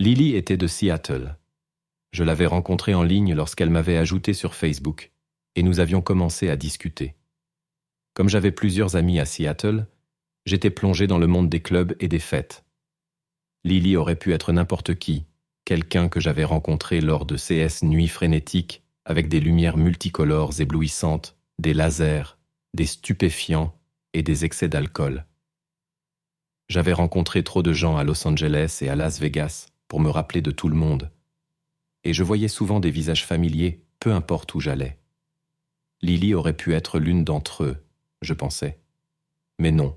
Lily était de Seattle. Je l'avais rencontrée en ligne lorsqu'elle m'avait ajouté sur Facebook et nous avions commencé à discuter. Comme j'avais plusieurs amis à Seattle, j'étais plongé dans le monde des clubs et des fêtes. Lily aurait pu être n'importe qui, quelqu'un que j'avais rencontré lors de CS nuits frénétiques avec des lumières multicolores éblouissantes, des lasers, des stupéfiants et des excès d'alcool. J'avais rencontré trop de gens à Los Angeles et à Las Vegas pour me rappeler de tout le monde, et je voyais souvent des visages familiers, peu importe où j'allais. Lily aurait pu être l'une d'entre eux, je pensais. Mais non,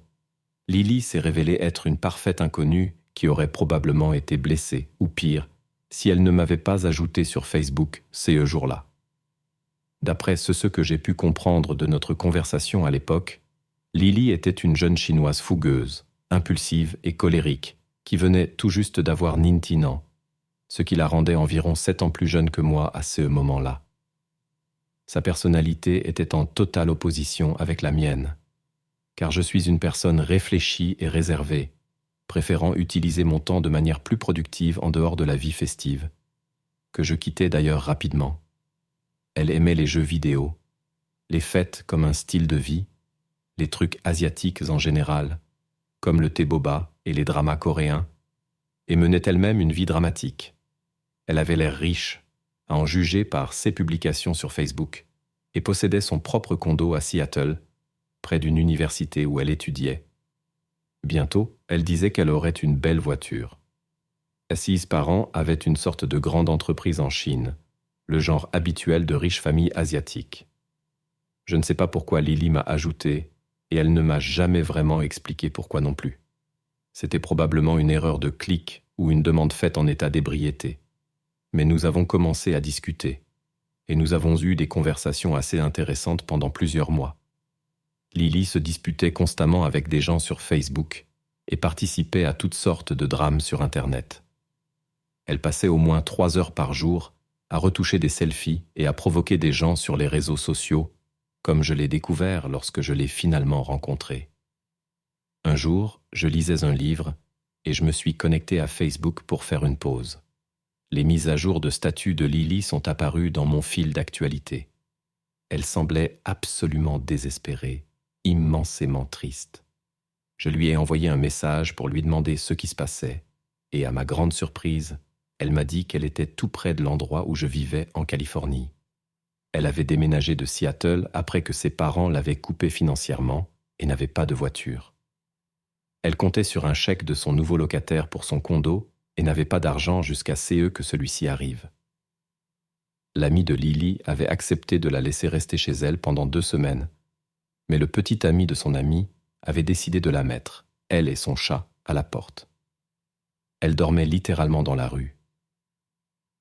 Lily s'est révélée être une parfaite inconnue qui aurait probablement été blessée, ou pire, si elle ne m'avait pas ajouté sur Facebook ces jours-là. D'après ce que j'ai pu comprendre de notre conversation à l'époque, Lily était une jeune Chinoise fougueuse, impulsive et colérique, qui venait tout juste d'avoir 19 ans, ce qui la rendait environ 7 ans plus jeune que moi à ce moment-là. Sa personnalité était en totale opposition avec la mienne, car je suis une personne réfléchie et réservée, préférant utiliser mon temps de manière plus productive en dehors de la vie festive, que je quittais d'ailleurs rapidement. Elle aimait les jeux vidéo, les fêtes comme un style de vie, les trucs asiatiques en général, comme le thé boba et les dramas coréens, et menait elle-même une vie dramatique. Elle avait l'air riche, à en juger par ses publications sur Facebook, et possédait son propre condo à Seattle, près d'une université où elle étudiait. Bientôt, elle disait qu'elle aurait une belle voiture. Ses parents avaient une sorte de grande entreprise en Chine, le genre habituel de riches familles asiatiques. Je ne sais pas pourquoi Lily m'a ajouté, et elle ne m'a jamais vraiment expliqué pourquoi non plus. C'était probablement une erreur de clic ou une demande faite en état d'ébriété. Mais nous avons commencé à discuter, et nous avons eu des conversations assez intéressantes pendant plusieurs mois. Lily se disputait constamment avec des gens sur Facebook et participait à toutes sortes de drames sur Internet. Elle passait au moins 3 heures par jour à retoucher des selfies et à provoquer des gens sur les réseaux sociaux, comme je l'ai découvert lorsque je l'ai finalement rencontrée. Un jour, je lisais un livre et je me suis connecté à Facebook pour faire une pause. Les mises à jour de statut de Lily sont apparues dans mon fil d'actualité. Elle semblait absolument désespérée, immensément triste. Je lui ai envoyé un message pour lui demander ce qui se passait, et à ma grande surprise, elle m'a dit qu'elle était tout près de l'endroit où je vivais en Californie. Elle avait déménagé de Seattle après que ses parents l'avaient coupée financièrement et n'avait pas de voiture. Elle comptait sur un chèque de son nouveau locataire pour son condo et n'avait pas d'argent jusqu'à ce que celui-ci arrive. L'ami de Lily avait accepté de la laisser rester chez elle pendant 2 semaines, mais le petit ami de son ami avait décidé de la mettre, elle et son chat, à la porte. Elle dormait littéralement dans la rue.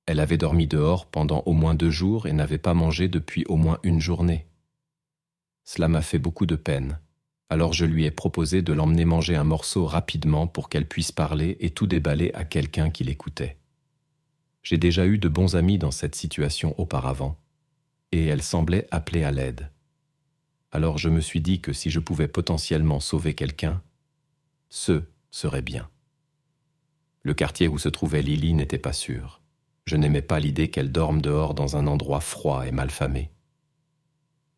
Elle avait dormi dehors pendant au moins 2 jours et n'avait pas mangé depuis au moins 1 journée. Cela m'a fait beaucoup de peine, alors je lui ai proposé de l'emmener manger un morceau rapidement pour qu'elle puisse parler et tout déballer à quelqu'un qui l'écoutait. J'ai déjà eu de bons amis dans cette situation auparavant, et elle semblait appeler à l'aide. Alors je me suis dit que si je pouvais potentiellement sauver quelqu'un, ce serait bien. Le quartier où se trouvait Lily n'était pas sûr. Je n'aimais pas l'idée qu'elle dorme dehors dans un endroit froid et malfamé.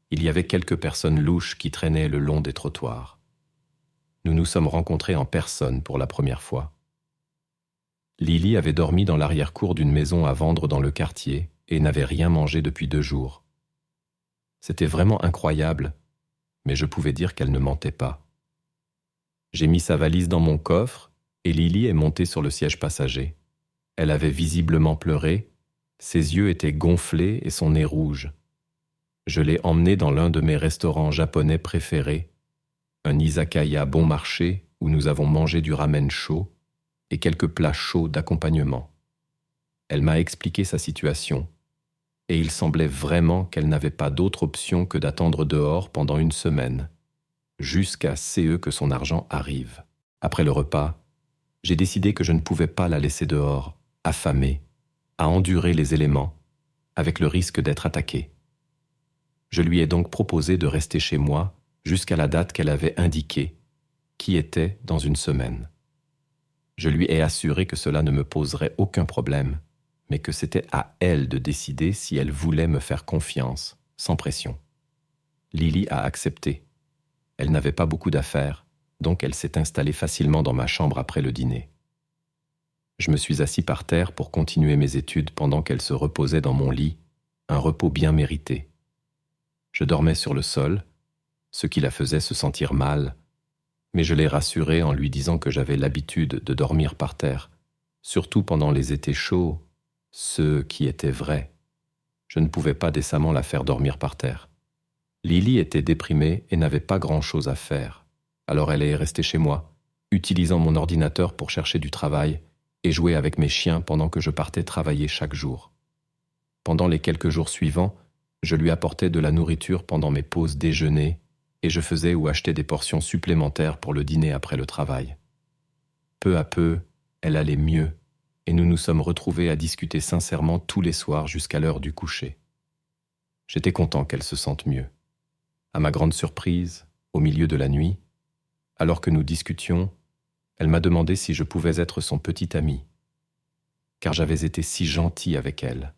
Il y avait quelques personnes louches qui traînaient le long des trottoirs. Nous nous sommes rencontrés en personne pour la première fois. Lily avait dormi dans l'arrière-cour d'une maison à vendre dans le quartier et n'avait rien mangé depuis 2 jours. C'était vraiment incroyable, mais je pouvais dire qu'elle ne mentait pas. J'ai mis sa valise dans mon coffre et Lily est montée sur le siège passager. Elle avait visiblement pleuré, ses yeux étaient gonflés et son nez rouge. Je l'ai emmenée dans l'un de mes restaurants japonais préférés, un izakaya bon marché où nous avons mangé du ramen chaud et quelques plats chauds d'accompagnement. Elle m'a expliqué sa situation, et il semblait vraiment qu'elle n'avait pas d'autre option que d'attendre dehors pendant 1 semaine, jusqu'à ce que son argent arrive. Après le repas, j'ai décidé que je ne pouvais pas la laisser dehors, affamée, à endurer les éléments, avec le risque d'être attaquée. Je lui ai donc proposé de rester chez moi jusqu'à la date qu'elle avait indiquée, qui était dans 1 semaine. Je lui ai assuré que cela ne me poserait aucun problème, mais que c'était à elle de décider si elle voulait me faire confiance, sans pression. Lily a accepté. Elle n'avait pas beaucoup d'affaires, donc elle s'est installée facilement dans ma chambre après le dîner. Je me suis assis par terre pour continuer mes études pendant qu'elle se reposait dans mon lit, un repos bien mérité. Je dormais sur le sol, ce qui la faisait se sentir mal, mais je l'ai rassurée en lui disant que j'avais l'habitude de dormir par terre, surtout pendant les étés chauds, ce qui était vrai. Je ne pouvais pas décemment la faire dormir par terre. Lily était déprimée et n'avait pas grand-chose à faire, alors elle est restée chez moi, utilisant mon ordinateur pour chercher du travail et jouer avec mes chiens pendant que je partais travailler chaque jour. Pendant les quelques jours suivants, je lui apportais de la nourriture pendant mes pauses déjeuner et je faisais ou achetais des portions supplémentaires pour le dîner après le travail. Peu à peu, elle allait mieux et nous nous sommes retrouvés à discuter sincèrement tous les soirs jusqu'à l'heure du coucher. J'étais content qu'elle se sente mieux. À ma grande surprise, au milieu de la nuit, alors que nous discutions, elle m'a demandé si je pouvais être son petit ami, car j'avais été si gentil avec elle.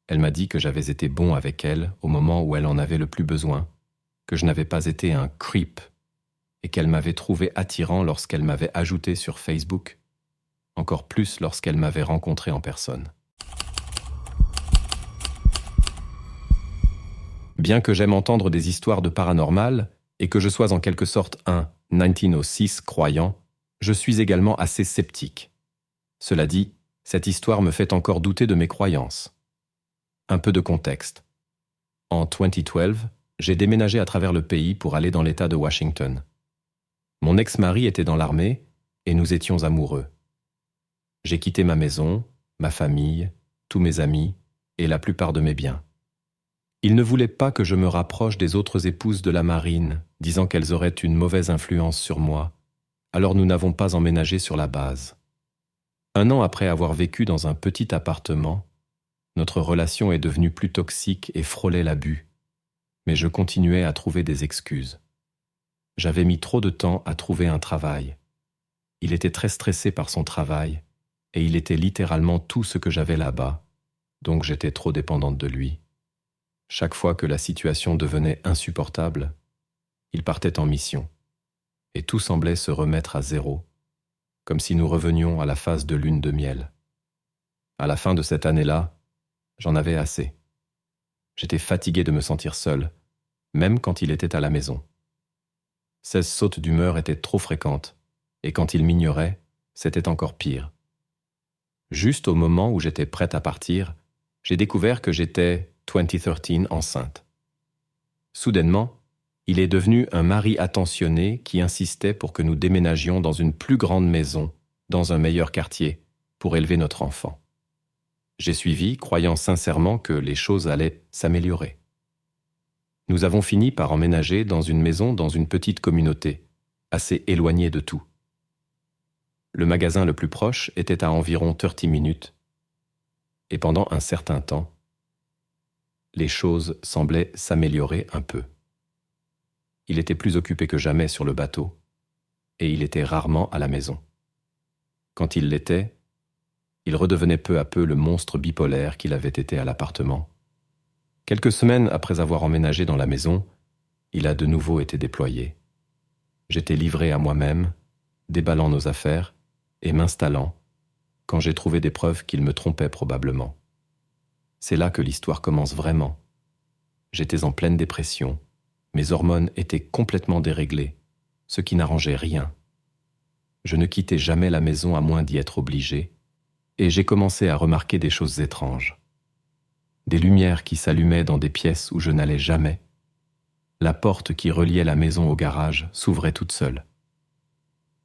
Elle m'a dit que j'avais été bon avec elle au moment où elle en avait le plus besoin, que je n'avais pas été un creep et qu'elle m'avait trouvé attirant lorsqu'elle m'avait ajouté sur Facebook, encore plus lorsqu'elle m'avait rencontré en personne. Bien que j'aime entendre des histoires de paranormal et que je sois en quelque sorte un 1906 croyant, je suis également assez sceptique. Cela dit, cette histoire me fait encore douter de mes croyances. Un peu de contexte. En 2012, j'ai déménagé à travers le pays pour aller dans l'État de Washington. Mon ex-mari était dans l'armée et nous étions amoureux. J'ai quitté ma maison, ma famille, tous mes amis et la plupart de mes biens. Il ne voulait pas que je me rapproche des autres épouses de la marine, disant qu'elles auraient une mauvaise influence sur moi, alors nous n'avons pas emménagé sur la base. 1 an après avoir vécu dans un petit appartement, notre relation est devenue plus toxique et frôlait l'abus, mais je continuais à trouver des excuses. J'avais mis trop de temps à trouver un travail. Il était très stressé par son travail, et il était littéralement tout ce que j'avais là-bas, donc j'étais trop dépendante de lui. Chaque fois que la situation devenait insupportable, il partait en mission, et tout semblait se remettre à zéro, comme si nous revenions à la phase de lune de miel. À la fin de cette année-là, j'en avais assez. J'étais fatigué de me sentir seul, même quand il était à la maison. Ces sautes d'humeur étaient trop fréquentes, et quand il m'ignorait, c'était encore pire. Juste au moment où j'étais prête à partir, j'ai découvert que j'étais 2013 enceinte. Soudainement, il est devenu un mari attentionné qui insistait pour que nous déménagions dans une plus grande maison, dans un meilleur quartier, pour élever notre enfant. J'ai suivi, croyant sincèrement que les choses allaient s'améliorer. Nous avons fini par emménager dans une maison dans une petite communauté, assez éloignée de tout. Le magasin le plus proche était à environ 30 minutes, et pendant un certain temps, les choses semblaient s'améliorer un peu. Il était plus occupé que jamais sur le bateau, et il était rarement à la maison. Quand il l'était, il redevenait peu à peu le monstre bipolaire qu'il avait été à l'appartement. Quelques semaines après avoir emménagé dans la maison, il a de nouveau été déployé. J'étais livré à moi-même, déballant nos affaires et m'installant, quand j'ai trouvé des preuves qu'il me trompait probablement. C'est là que l'histoire commence vraiment. J'étais en pleine dépression, mes hormones étaient complètement déréglées, ce qui n'arrangeait rien. Je ne quittais jamais la maison à moins d'y être obligé, et j'ai commencé à remarquer des choses étranges. Des lumières qui s'allumaient dans des pièces où je n'allais jamais. La porte qui reliait la maison au garage s'ouvrait toute seule.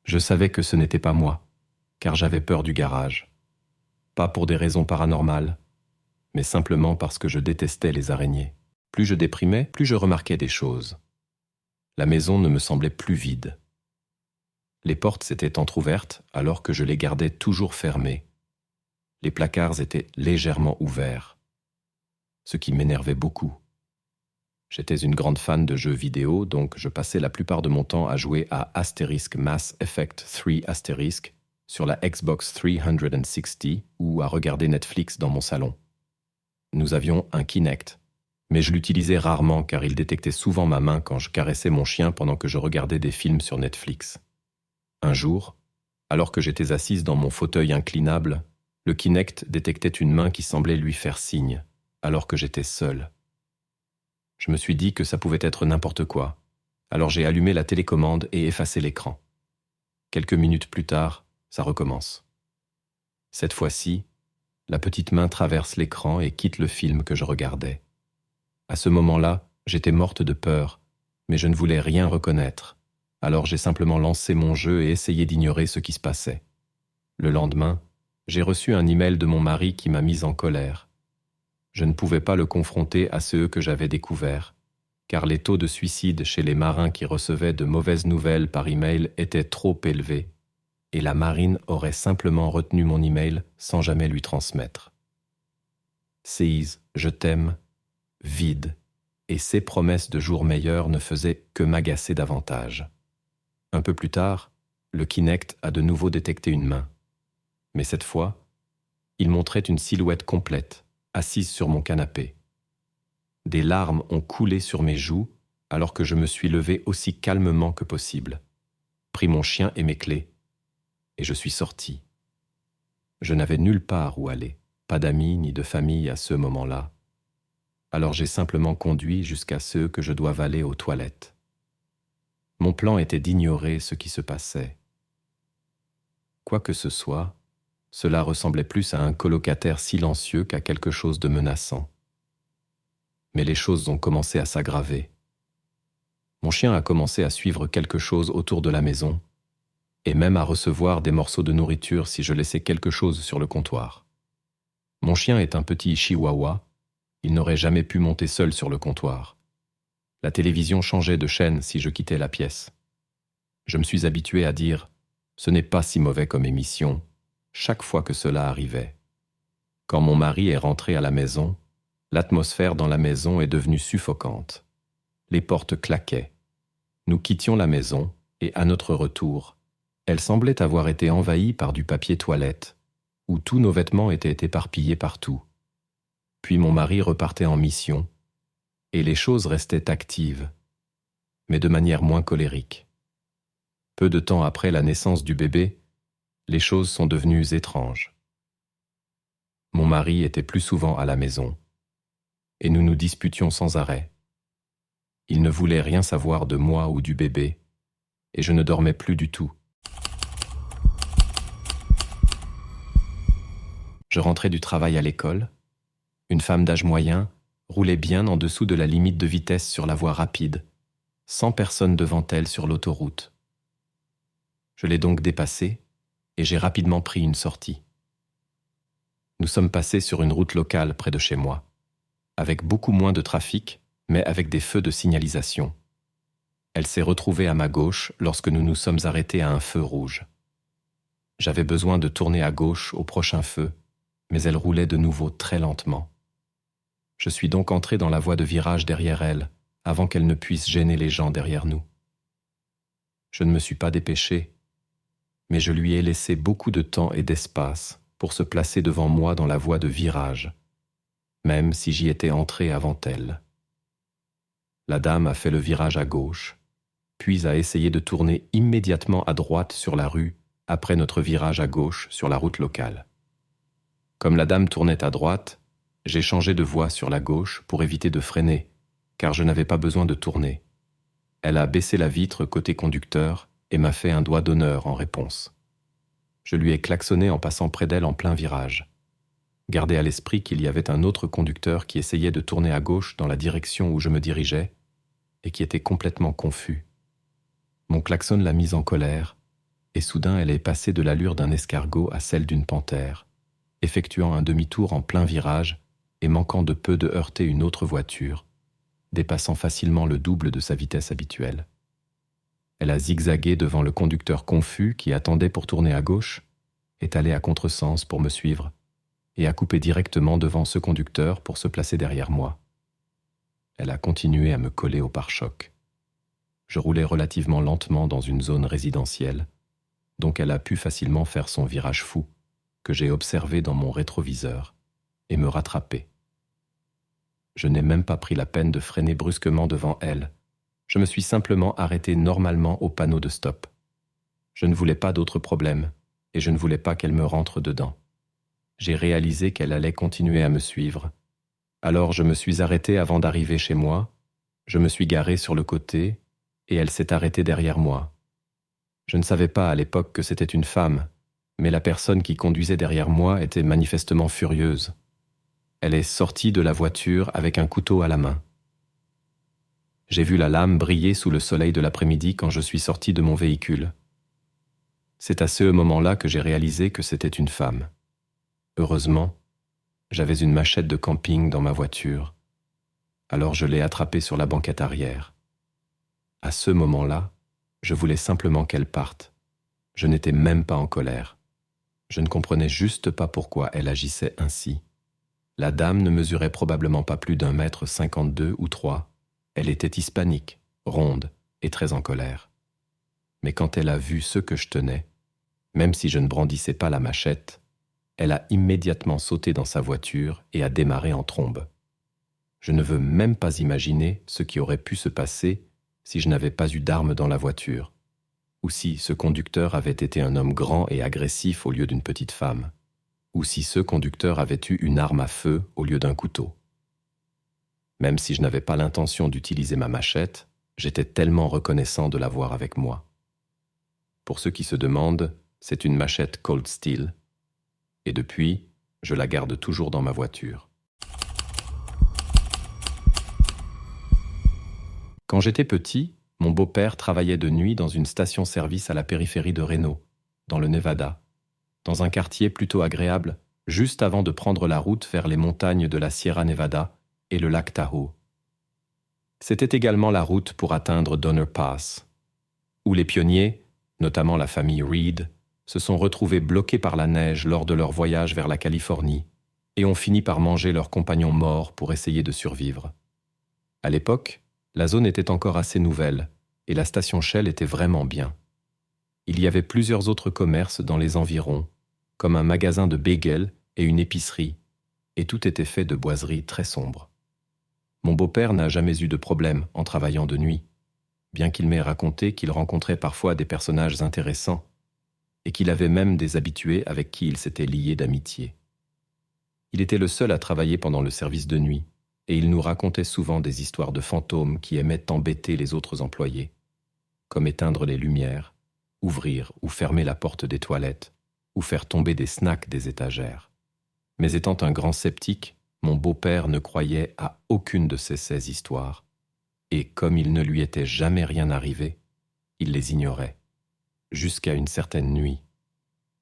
Je savais que ce n'était pas moi, car j'avais peur du garage. Pas pour des raisons paranormales, mais simplement parce que je détestais les araignées. Plus je déprimais, plus je remarquais des choses. La maison ne me semblait plus vide. Les portes s'étaient entr'ouvertes alors que je les gardais toujours fermées. Les placards étaient légèrement ouverts, ce qui m'énervait beaucoup. J'étais une grande fan de jeux vidéo, donc je passais la plupart de mon temps à jouer à *Mass Effect 3*, sur la Xbox 360 ou à regarder Netflix dans mon salon. Nous avions un Kinect, mais je l'utilisais rarement car il détectait souvent ma main quand je caressais mon chien pendant que je regardais des films sur Netflix. Un jour, alors que j'étais assise dans mon fauteuil inclinable, le Kinect détectait une main qui semblait lui faire signe, alors que j'étais seul. Je me suis dit que ça pouvait être n'importe quoi, alors j'ai allumé la télécommande et effacé l'écran. Quelques minutes plus tard, ça recommence. Cette fois-ci, la petite main traverse l'écran et quitte le film que je regardais. À ce moment-là, j'étais morte de peur, mais je ne voulais rien reconnaître. Alors j'ai simplement lancé mon jeu et essayé d'ignorer ce qui se passait. Le lendemain, j'ai reçu un email de mon mari qui m'a mise en colère. Je ne pouvais pas le confronter à ceux que j'avais découverts, car les taux de suicide chez les marins qui recevaient de mauvaises nouvelles par email étaient trop élevés, et la marine aurait simplement retenu mon email sans jamais lui transmettre. Seize, je t'aime, vide, et ces promesses de jours meilleurs ne faisaient que m'agacer davantage. Un peu plus tard, le Kinect a de nouveau détecté une main. Mais cette fois, il montrait une silhouette complète, assise sur mon canapé. Des larmes ont coulé sur mes joues alors que je me suis levé aussi calmement que possible, pris mon chien et mes clés, et je suis sorti. Je n'avais nulle part où aller, pas d'amis ni de famille à ce moment-là. Alors j'ai simplement conduit jusqu'à ce que je doive aller aux toilettes. Mon plan était d'ignorer ce qui se passait. Quoi que ce soit, cela ressemblait plus à un colocataire silencieux qu'à quelque chose de menaçant. Mais les choses ont commencé à s'aggraver. Mon chien a commencé à suivre quelque chose autour de la maison, et même à recevoir des morceaux de nourriture si je laissais quelque chose sur le comptoir. Mon chien est un petit chihuahua, il n'aurait jamais pu monter seul sur le comptoir. La télévision changeait de chaîne si je quittais la pièce. Je me suis habitué à dire « ce n'est pas si mauvais comme émission » chaque fois que cela arrivait. Quand mon mari est rentré à la maison, l'atmosphère dans la maison est devenue suffocante. Les portes claquaient. Nous quittions la maison et à notre retour, elle semblait avoir été envahie par du papier toilette, où tous nos vêtements étaient éparpillés partout. Puis mon mari repartait en mission, et les choses restaient actives, mais de manière moins colérique. Peu de temps après la naissance du bébé, les choses sont devenues étranges. Mon mari était plus souvent à la maison, et nous nous disputions sans arrêt. Il ne voulait rien savoir de moi ou du bébé, et je ne dormais plus du tout. Je rentrais du travail à l'école. Une femme d'âge moyen roulait bien en dessous de la limite de vitesse sur la voie rapide, sans personne devant elle sur l'autoroute. Je l'ai donc dépassée et j'ai rapidement pris une sortie. Nous sommes passés sur une route locale près de chez moi, avec beaucoup moins de trafic, mais avec des feux de signalisation. Elle s'est retrouvée à ma gauche lorsque nous nous sommes arrêtés à un feu rouge. J'avais besoin de tourner à gauche au prochain feu, mais elle roulait de nouveau très lentement. Je suis donc entré dans la voie de virage derrière elle, avant qu'elle ne puisse gêner les gens derrière nous. Je ne me suis pas dépêché, mais je lui ai laissé beaucoup de temps et d'espace pour se placer devant moi dans la voie de virage, même si j'y étais entré avant elle. La dame a fait le virage à gauche, puis a essayé de tourner immédiatement à droite sur la rue après notre virage à gauche sur la route locale. Comme la dame tournait à droite, j'ai changé de voie sur la gauche pour éviter de freiner, car je n'avais pas besoin de tourner. Elle a baissé la vitre côté conducteur et m'a fait un doigt d'honneur en réponse. Je lui ai klaxonné en passant près d'elle en plein virage. Gardez à l'esprit qu'il y avait un autre conducteur qui essayait de tourner à gauche dans la direction où je me dirigeais et qui était complètement confus. Mon klaxon l'a mise en colère, et soudain elle est passée de l'allure d'un escargot à celle d'une panthère, effectuant un demi-tour en plein virage et manquant de peu de heurter une autre voiture, dépassant facilement le double de sa vitesse habituelle. Elle a zigzagué devant le conducteur confus qui attendait pour tourner à gauche, est allée à contresens pour me suivre et a coupé directement devant ce conducteur pour se placer derrière moi. Elle a continué à me coller au pare-choc. Je roulais relativement lentement dans une zone résidentielle, donc elle a pu facilement faire son virage fou, que j'ai observé dans mon rétroviseur, et me rattraper. Je n'ai même pas pris la peine de freiner brusquement devant elle. Je me suis simplement arrêté normalement au panneau de stop. Je ne voulais pas d'autres problèmes, et je ne voulais pas qu'elle me rentre dedans. J'ai réalisé qu'elle allait continuer à me suivre. Alors je me suis arrêté avant d'arriver chez moi, je me suis garé sur le côté, et elle s'est arrêtée derrière moi. Je ne savais pas à l'époque que c'était une femme, mais la personne qui conduisait derrière moi était manifestement furieuse. Elle est sortie de la voiture avec un couteau à la main. J'ai vu la lame briller sous le soleil de l'après-midi quand je suis sorti de mon véhicule. C'est à ce moment-là que j'ai réalisé que c'était une femme. Heureusement, j'avais une machette de camping dans ma voiture. Alors je l'ai attrapée sur la banquette arrière. À ce moment-là, je voulais simplement qu'elle parte. Je n'étais même pas en colère. Je ne comprenais juste pas pourquoi elle agissait ainsi. La dame ne mesurait probablement pas plus d'1,52 m ou 3. Elle était hispanique, ronde et très en colère. Mais quand elle a vu ce que je tenais, même si je ne brandissais pas la machette, elle a immédiatement sauté dans sa voiture et a démarré en trombe. Je ne veux même pas imaginer ce qui aurait pu se passer si je n'avais pas eu d'arme dans la voiture, ou si ce conducteur avait été un homme grand et agressif au lieu d'une petite femme, ou si ce conducteur avait eu une arme à feu au lieu d'un couteau. Même si je n'avais pas l'intention d'utiliser ma machette, j'étais tellement reconnaissant de l'avoir avec moi. Pour ceux qui se demandent, c'est une machette Cold Steel, et depuis, je la garde toujours dans ma voiture. Quand j'étais petit, mon beau-père travaillait de nuit dans une station-service à la périphérie de Reno, dans le Nevada, dans un quartier plutôt agréable, juste avant de prendre la route vers les montagnes de la Sierra Nevada et le lac Tahoe. C'était également la route pour atteindre Donner Pass, où les pionniers, notamment la famille Reed, se sont retrouvés bloqués par la neige lors de leur voyage vers la Californie et ont fini par manger leurs compagnons morts pour essayer de survivre. À l'époque, la zone était encore assez nouvelle et la station Shell était vraiment bien. Il y avait plusieurs autres commerces dans les environs, comme un magasin de bagels et une épicerie, et tout était fait de boiseries très sombres. Mon beau-père n'a jamais eu de problème en travaillant de nuit, bien qu'il m'ait raconté qu'il rencontrait parfois des personnages intéressants et qu'il avait même des habitués avec qui il s'était lié d'amitié. Il était le seul à travailler pendant le service de nuit, et il nous racontait souvent des histoires de fantômes qui aimaient embêter les autres employés, comme éteindre les lumières, ouvrir ou fermer la porte des toilettes, ou faire tomber des snacks des étagères. Mais étant un grand sceptique, mon beau-père ne croyait à aucune de ces histoires, et comme il ne lui était jamais rien arrivé, il les ignorait. Jusqu'à une certaine nuit.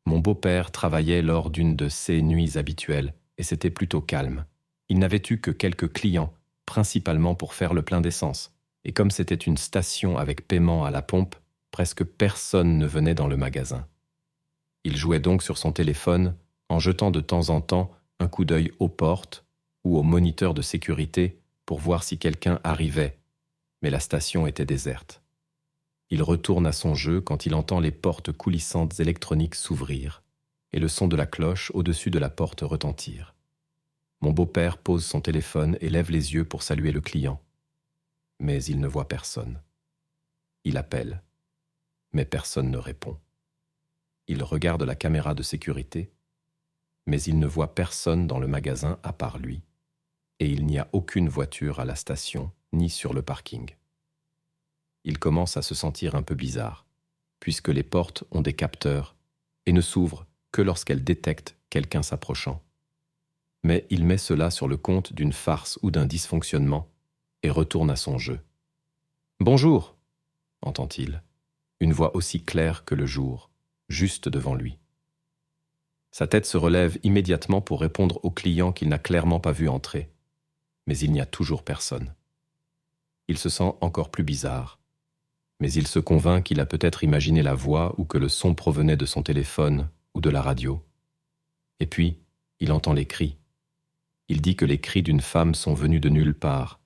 Mon beau-père travaillait lors d'une de ses nuits habituelles, et c'était plutôt calme. Il n'avait eu que quelques clients, principalement pour faire le plein d'essence, et comme c'était une station avec paiement à la pompe, presque personne ne venait dans le magasin. Il jouait donc sur son téléphone, en jetant de temps en temps un coup d'œil aux portes ou au moniteur de sécurité pour voir si quelqu'un arrivait, mais la station était déserte. Il retourne à son jeu quand il entend les portes coulissantes électroniques s'ouvrir et le son de la cloche au-dessus de la porte retentir. Mon beau-père pose son téléphone et lève les yeux pour saluer le client. Mais il ne voit personne. Il appelle, mais personne ne répond. Il regarde la caméra de sécurité, mais il ne voit personne dans le magasin à part lui, et il n'y a aucune voiture à la station ni sur le parking. Il commence à se sentir un peu bizarre, puisque les portes ont des capteurs et ne s'ouvrent que lorsqu'elles détectent quelqu'un s'approchant. Mais il met cela sur le compte d'une farce ou d'un dysfonctionnement et retourne à son jeu. « Bonjour !» entend-il, une voix aussi claire que le jour, juste devant lui. Sa tête se relève immédiatement pour répondre au client qu'il n'a clairement pas vu entrer, mais il n'y a toujours personne. Il se sent encore plus bizarre, mais il se convainc qu'il a peut-être imaginé la voix ou que le son provenait de son téléphone ou de la radio. Et puis, il entend les cris. Il dit que les cris d'une femme sont venus de nulle part,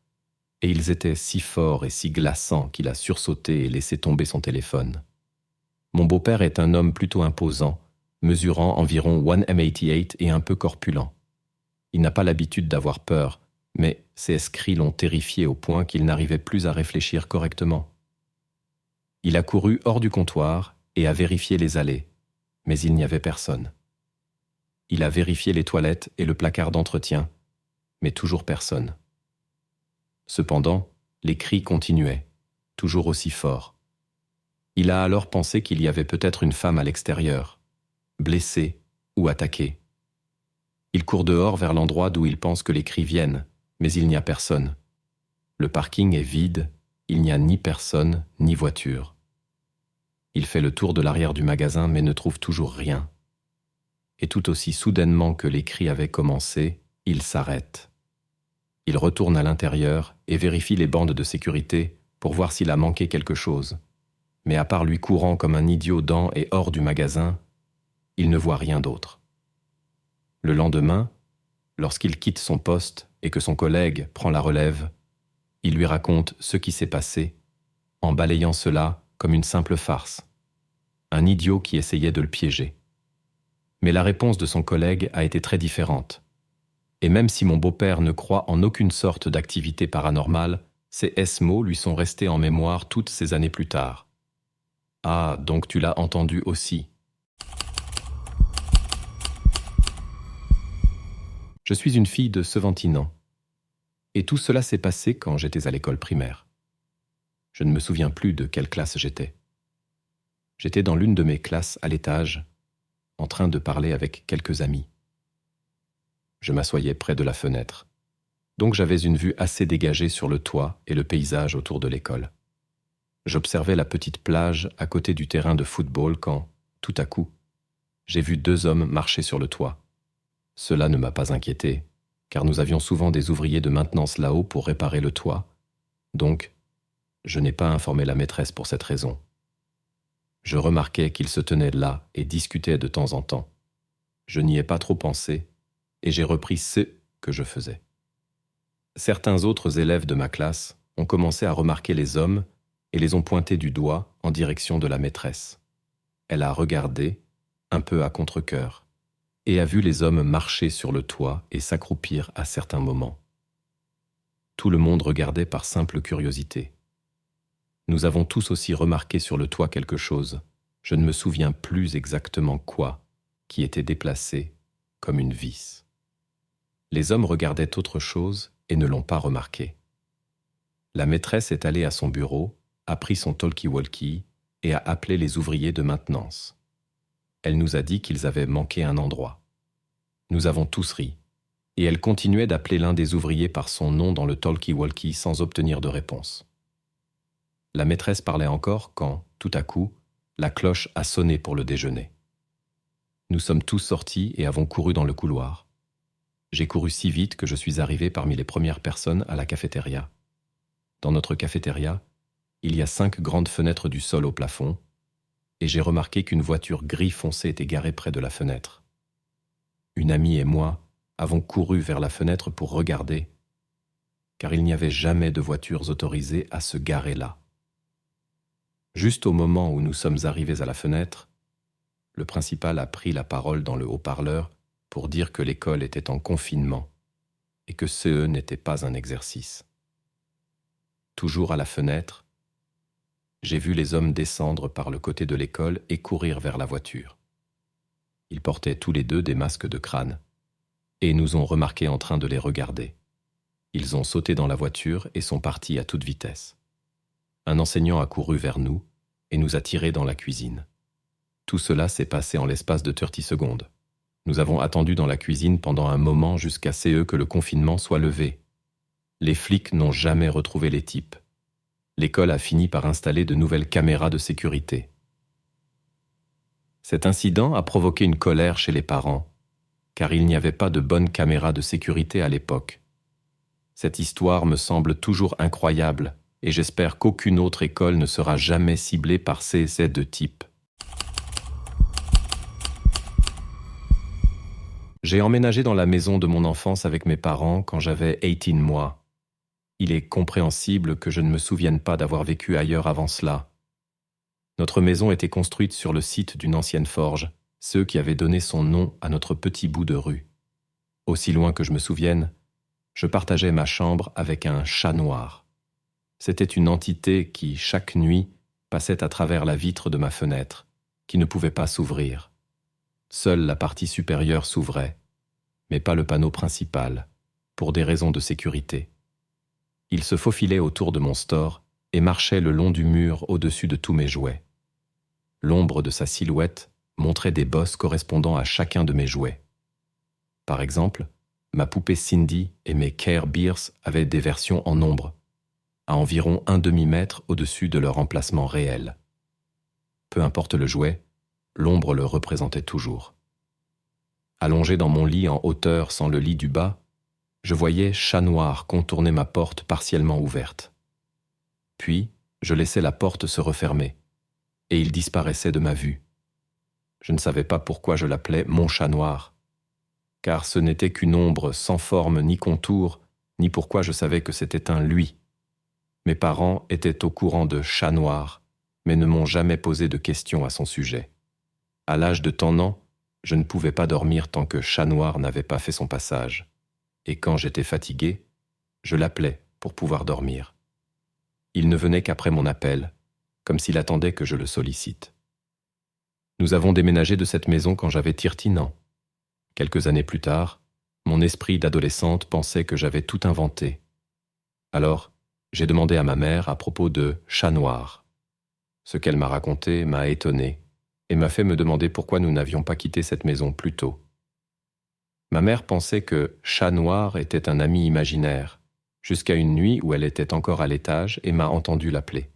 et ils étaient si forts et si glaçants qu'il a sursauté et laissé tomber son téléphone. Mon beau-père est un homme plutôt imposant, mesurant environ 1m88 et un peu corpulent. Il n'a pas l'habitude d'avoir peur, mais ses cris l'ont terrifié au point qu'il n'arrivait plus à réfléchir correctement. Il a couru hors du comptoir et a vérifié les allées, mais il n'y avait personne. Il a vérifié les toilettes et le placard d'entretien, mais toujours personne. Cependant, les cris continuaient, toujours aussi forts. Il a alors pensé qu'il y avait peut-être une femme à l'extérieur, blessée ou attaquée. Il court dehors vers l'endroit d'où il pense que les cris viennent, mais il n'y a personne. Le parking est vide, il n'y a ni personne ni voiture. Il fait le tour de l'arrière du magasin mais ne trouve toujours rien. Et tout aussi soudainement que les cris avaient commencé, il s'arrête. Il retourne à l'intérieur et vérifie les bandes de sécurité pour voir s'il a manqué quelque chose. Mais à part lui courant comme un idiot dans et hors du magasin, il ne voit rien d'autre. Le lendemain, lorsqu'il quitte son poste et que son collègue prend la relève, il lui raconte ce qui s'est passé, en balayant cela comme une simple farce. Un idiot qui essayait de le piéger. Mais la réponse de son collègue a été très différente. Et même si mon beau-père ne croit en aucune sorte d'activité paranormale, ces mots lui sont restés en mémoire toutes ces années plus tard. « Ah, donc tu l'as entendu aussi. » Je suis une fille de Seventinans. Et tout cela s'est passé quand j'étais à l'école primaire. Je ne me souviens plus de quelle classe j'étais. J'étais dans l'une de mes classes à l'étage, en train de parler avec quelques amis. Je m'assoyais près de la fenêtre, donc j'avais une vue assez dégagée sur le toit et le paysage autour de l'école. J'observais la petite plage à côté du terrain de football quand, tout à coup, j'ai vu 2 hommes marcher sur le toit. Cela ne m'a pas inquiété, car nous avions souvent des ouvriers de maintenance là-haut pour réparer le toit, donc je n'ai pas informé la maîtresse pour cette raison. Je remarquais qu'ils se tenaient là et discutaient de temps en temps. Je n'y ai pas trop pensé, et j'ai repris ce que je faisais. Certains autres élèves de ma classe ont commencé à remarquer les hommes et les ont pointés du doigt en direction de la maîtresse. Elle a regardé, un peu à contre-cœur, et a vu les hommes marcher sur le toit et s'accroupir à certains moments. Tout le monde regardait par simple curiosité. Nous avons tous aussi remarqué sur le toit quelque chose, je ne me souviens plus exactement quoi, qui était déplacé comme une vis. Les hommes regardaient autre chose et ne l'ont pas remarqué. La maîtresse est allée à son bureau, a pris son talkie-walkie et a appelé les ouvriers de maintenance. Elle nous a dit qu'ils avaient manqué un endroit. Nous avons tous ri, et elle continuait d'appeler l'un des ouvriers par son nom dans le talkie-walkie sans obtenir de réponse. La maîtresse parlait encore quand, tout à coup, la cloche a sonné pour le déjeuner. Nous sommes tous sortis et avons couru dans le couloir. J'ai couru si vite que je suis arrivé parmi les premières personnes à la cafétéria. Dans notre cafétéria, il y a 5 grandes fenêtres du sol au plafond, et j'ai remarqué qu'une voiture gris foncé était garée près de la fenêtre. Une amie et moi avons couru vers la fenêtre pour regarder, car il n'y avait jamais de voitures autorisées à se garer là. Juste au moment où nous sommes arrivés à la fenêtre, le principal a pris la parole dans le haut-parleur pour dire que l'école était en confinement et que CE n'était pas un exercice. Toujours à la fenêtre, j'ai vu les hommes descendre par le côté de l'école et courir vers la voiture. Ils portaient tous les 2 des masques de crâne et nous ont remarqués en train de les regarder. Ils ont sauté dans la voiture et sont partis à toute vitesse. Un enseignant a couru vers nous et nous a tirés dans la cuisine. Tout cela s'est passé en l'espace de 30 secondes. Nous avons attendu dans la cuisine pendant un moment jusqu'à ce que le confinement soit levé. Les flics n'ont jamais retrouvé les types. L'école a fini par installer de nouvelles caméras de sécurité. Cet incident a provoqué une colère chez les parents, car il n'y avait pas de bonnes caméras de sécurité à l'époque. Cette histoire me semble toujours incroyable, et j'espère qu'aucune autre école ne sera jamais ciblée par ces deux types. J'ai emménagé dans la maison de mon enfance avec mes parents quand j'avais 18 mois. Il est compréhensible que je ne me souvienne pas d'avoir vécu ailleurs avant cela. Notre maison était construite sur le site d'une ancienne forge, ceux qui avaient donné son nom à notre petit bout de rue. Aussi loin que je me souvienne, je partageais ma chambre avec un chat noir. C'était une entité qui, chaque nuit, passait à travers la vitre de ma fenêtre, qui ne pouvait pas s'ouvrir. Seule la partie supérieure s'ouvrait, mais pas le panneau principal, pour des raisons de sécurité. Il se faufilait autour de mon store et marchait le long du mur au-dessus de tous mes jouets. L'ombre de sa silhouette montrait des bosses correspondant à chacun de mes jouets. Par exemple, ma poupée Cindy et mes Care Bears avaient des versions en ombre, à environ 1 demi-mètre au-dessus de leur emplacement réel. Peu importe le jouet, l'ombre le représentait toujours. Allongé dans mon lit en hauteur sans le lit du bas, je voyais Chat Noir contourner ma porte partiellement ouverte. Puis, je laissais la porte se refermer, et il disparaissait de ma vue. Je ne savais pas pourquoi je l'appelais mon Chat Noir, car ce n'était qu'une ombre sans forme ni contour, ni pourquoi je savais que c'était un lui. Mes parents étaient au courant de Chat Noir, mais ne m'ont jamais posé de questions à son sujet. À l'âge de Tennant, je ne pouvais pas dormir tant que Chat Noir n'avait pas fait son passage. Et quand j'étais fatigué, je l'appelais pour pouvoir dormir. Il ne venait qu'après mon appel, comme s'il attendait que je le sollicite. Nous avons déménagé de cette maison quand j'avais 13 ans. Quelques années plus tard, mon esprit d'adolescente pensait que j'avais tout inventé. Alors, j'ai demandé à ma mère à propos de Chat Noir. Ce qu'elle m'a raconté m'a étonné et m'a fait me demander pourquoi nous n'avions pas quitté cette maison plus tôt. Ma mère pensait que Chat Noir était un ami imaginaire, jusqu'à une nuit où elle était encore à l'étage et m'a entendu l'appeler.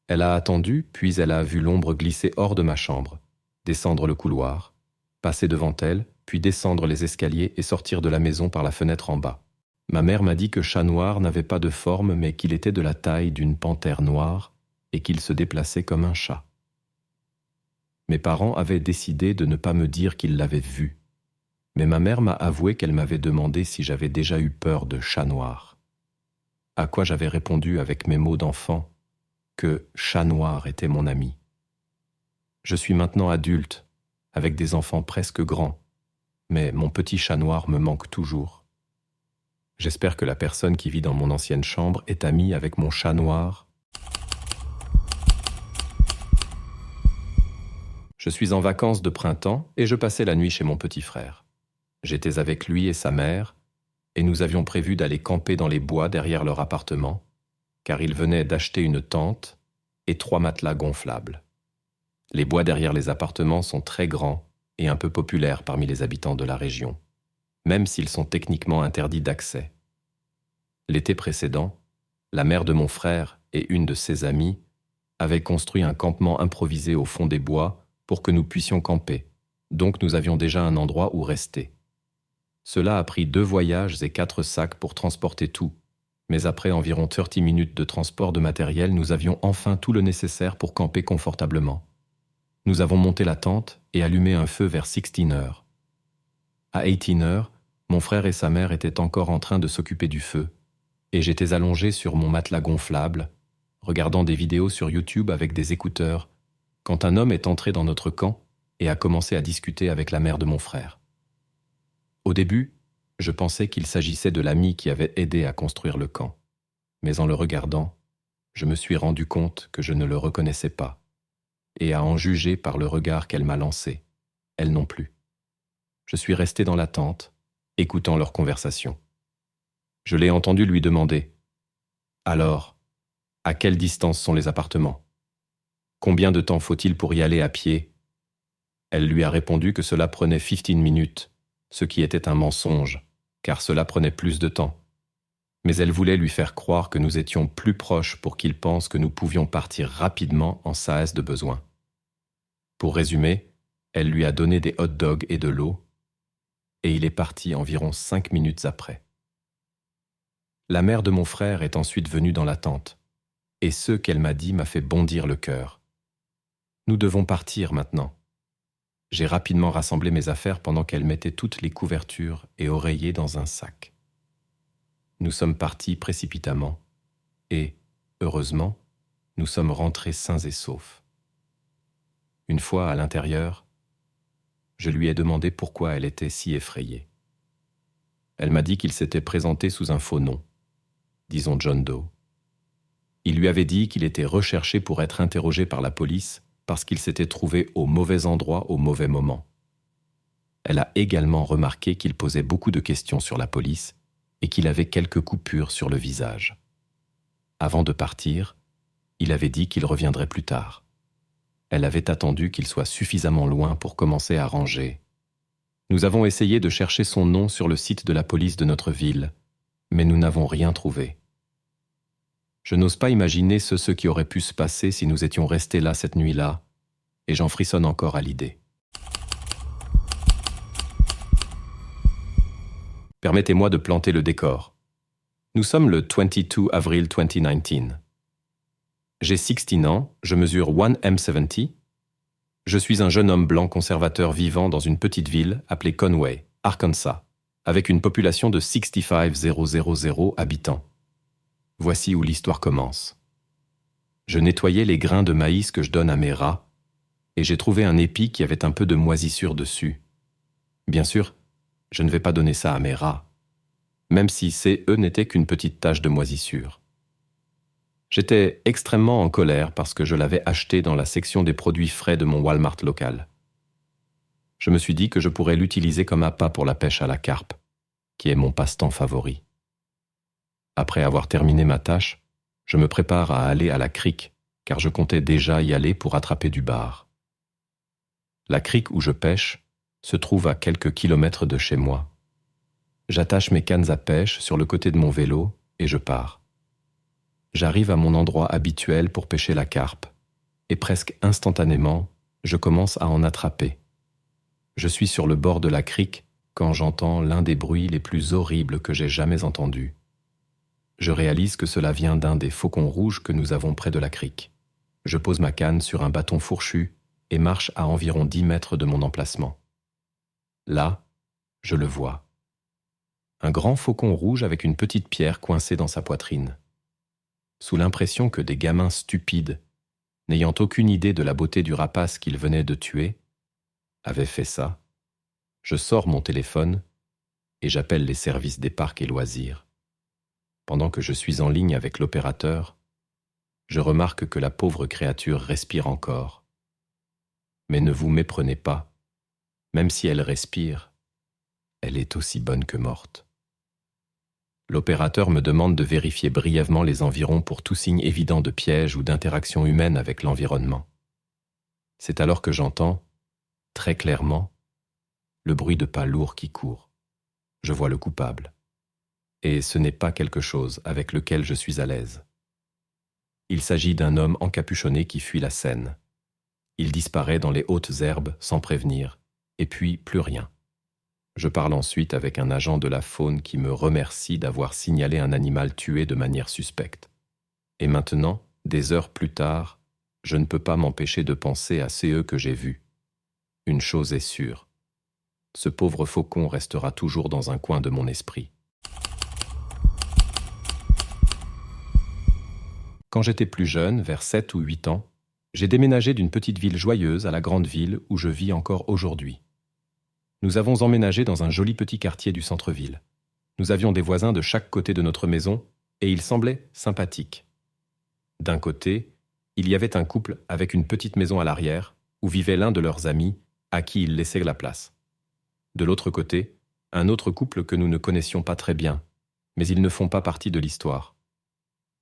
Elle a attendu, puis elle a vu l'ombre glisser hors de ma chambre, descendre le couloir, passer devant elle, puis descendre les escaliers et sortir de la maison par la fenêtre en bas. Ma mère m'a dit que Chat Noir n'avait pas de forme, mais qu'il était de la taille d'une panthère noire et qu'il se déplaçait comme un chat. Mes parents avaient décidé de ne pas me dire qu'ils l'avaient vu. Mais ma mère m'a avoué qu'elle m'avait demandé si j'avais déjà eu peur de Chat Noir. À quoi j'avais répondu avec mes mots d'enfant que Chat Noir était mon ami. Je suis maintenant adulte, avec des enfants presque grands, mais mon petit Chat Noir me manque toujours. J'espère que la personne qui vit dans mon ancienne chambre est amie avec mon Chat Noir. Je suis en vacances de printemps et je passais la nuit chez mon petit frère. J'étais avec lui et sa mère, et nous avions prévu d'aller camper dans les bois derrière leur appartement, car ils venaient d'acheter une tente et 3 matelas gonflables. Les bois derrière les appartements sont très grands et un peu populaires parmi les habitants de la région, même s'ils sont techniquement interdits d'accès. L'été précédent, la mère de mon frère et une de ses amies avaient construit un campement improvisé au fond des bois pour que nous puissions camper, donc nous avions déjà un endroit où rester. Cela a pris 2 voyages et 4 sacs pour transporter tout, mais après environ 30 minutes de transport de matériel, nous avions enfin tout le nécessaire pour camper confortablement. Nous avons monté la tente et allumé un feu vers 16h. À 18h, mon frère et sa mère étaient encore en train de s'occuper du feu, et j'étais allongé sur mon matelas gonflable, regardant des vidéos sur YouTube avec des écouteurs, quand un homme est entré dans notre camp et a commencé à discuter avec la mère de mon frère. Au début, je pensais qu'il s'agissait de l'ami qui avait aidé à construire le camp. Mais en le regardant, je me suis rendu compte que je ne le reconnaissais pas. Et à en juger par le regard qu'elle m'a lancé, elle non plus. Je suis resté dans la tente, écoutant leur conversation. Je l'ai entendu lui demander « Alors, à quelle distance sont les appartements? Combien de temps faut-il pour y aller à pied ?» Elle lui a répondu que cela prenait 15 minutes, ce qui était un mensonge, car cela prenait plus de temps. Mais elle voulait lui faire croire que nous étions plus proches pour qu'il pense que nous pouvions partir rapidement en SAS de besoin. Pour résumer, elle lui a donné des hot dogs et de l'eau, et il est parti environ 5 minutes après. La mère de mon frère est ensuite venue dans la tente, et ce qu'elle m'a dit m'a fait bondir le cœur. Nous devons partir maintenant. J'ai rapidement rassemblé mes affaires pendant qu'elle mettait toutes les couvertures et oreillers dans un sac. Nous sommes partis précipitamment et, heureusement, nous sommes rentrés sains et saufs. Une fois à l'intérieur, je lui ai demandé pourquoi elle était si effrayée. Elle m'a dit qu'il s'était présenté sous un faux nom, disons John Doe. Il lui avait dit qu'il était recherché pour être interrogé par la police parce qu'il s'était trouvé au mauvais endroit au mauvais moment. Elle a également remarqué qu'il posait beaucoup de questions sur la police et qu'il avait quelques coupures sur le visage. Avant de partir, il avait dit qu'il reviendrait plus tard. Elle avait attendu qu'il soit suffisamment loin pour commencer à ranger. Nous avons essayé de chercher son nom sur le site de la police de notre ville, mais nous n'avons rien trouvé. Je n'ose pas imaginer ce qui aurait pu se passer si nous étions restés là cette nuit-là, et j'en frissonne encore à l'idée. Permettez-moi de planter le décor. Nous sommes le 22 avril 2019. J'ai 16 ans, je mesure 1m70. Je suis un jeune homme blanc conservateur vivant dans une petite ville appelée Conway, Arkansas, avec une population de 65,000 habitants. Voici où l'histoire commence. Je nettoyais les grains de maïs que je donne à mes rats, et j'ai trouvé un épi qui avait un peu de moisissure dessus. Bien sûr, je ne vais pas donner ça à mes rats, même si eux n'étaient qu'une petite tache de moisissure. J'étais extrêmement en colère parce que je l'avais acheté dans la section des produits frais de mon Walmart local. Je me suis dit que je pourrais l'utiliser comme appât pour la pêche à la carpe, qui est mon passe-temps favori. Après avoir terminé ma tâche, je me prépare à aller à la crique, car je comptais déjà y aller pour attraper du bar. La crique où je pêche se trouve à quelques kilomètres de chez moi. J'attache mes cannes à pêche sur le côté de mon vélo et je pars. J'arrive à mon endroit habituel pour pêcher la carpe, et presque instantanément, je commence à en attraper. Je suis sur le bord de la crique quand j'entends l'un des bruits les plus horribles que j'ai jamais entendus. Je réalise que cela vient d'un des faucons rouges que nous avons près de la crique. Je pose ma canne sur un bâton fourchu et marche à environ 10 mètres de mon emplacement. Là, je le vois. Un grand faucon rouge avec une petite pierre coincée dans sa poitrine. Sous l'impression que des gamins stupides, n'ayant aucune idée de la beauté du rapace qu'ils venaient de tuer, avaient fait ça, je sors mon téléphone et j'appelle les services des parcs et loisirs. Pendant que je suis en ligne avec l'opérateur, je remarque que la pauvre créature respire encore. Mais ne vous méprenez pas, même si elle respire, elle est aussi bonne que morte. L'opérateur me demande de vérifier brièvement les environs pour tout signe évident de piège ou d'interaction humaine avec l'environnement. C'est alors que j'entends, très clairement, le bruit de pas lourds qui courent. Je vois le coupable. Et ce n'est pas quelque chose avec lequel je suis à l'aise. Il s'agit d'un homme encapuchonné qui fuit la scène. Il disparaît dans les hautes herbes sans prévenir, et puis plus rien. Je parle ensuite avec un agent de la faune qui me remercie d'avoir signalé un animal tué de manière suspecte. Et maintenant, des heures plus tard, je ne peux pas m'empêcher de penser à eux que j'ai vus. Une chose est sûre, ce pauvre faucon restera toujours dans un coin de mon esprit. Quand j'étais plus jeune, vers 7 ou 8 ans, j'ai déménagé d'une petite ville joyeuse à la grande ville où je vis encore aujourd'hui. Nous avons emménagé dans un joli petit quartier du centre-ville. Nous avions des voisins de chaque côté de notre maison et ils semblaient sympathiques. D'un côté, il y avait un couple avec une petite maison à l'arrière où vivait l'un de leurs amis à qui ils laissaient la place. De l'autre côté, un autre couple que nous ne connaissions pas très bien, mais ils ne font pas partie de l'histoire.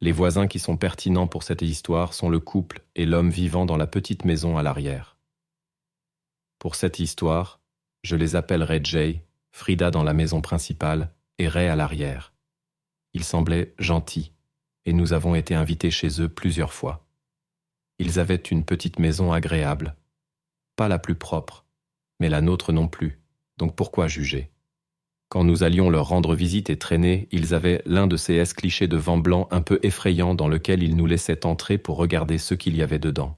Les voisins qui sont pertinents pour cette histoire sont le couple et l'homme vivant dans la petite maison à l'arrière. Pour cette histoire, je les appellerai Jay, Frida dans la maison principale et Ray à l'arrière. Ils semblaient gentils et nous avons été invités chez eux plusieurs fois. Ils avaient une petite maison agréable, pas la plus propre, mais la nôtre non plus, donc pourquoi juger? Quand nous allions leur rendre visite et traîner, ils avaient l'un de ces clichés de vent blanc un peu effrayants dans lequel ils nous laissaient entrer pour regarder ce qu'il y avait dedans.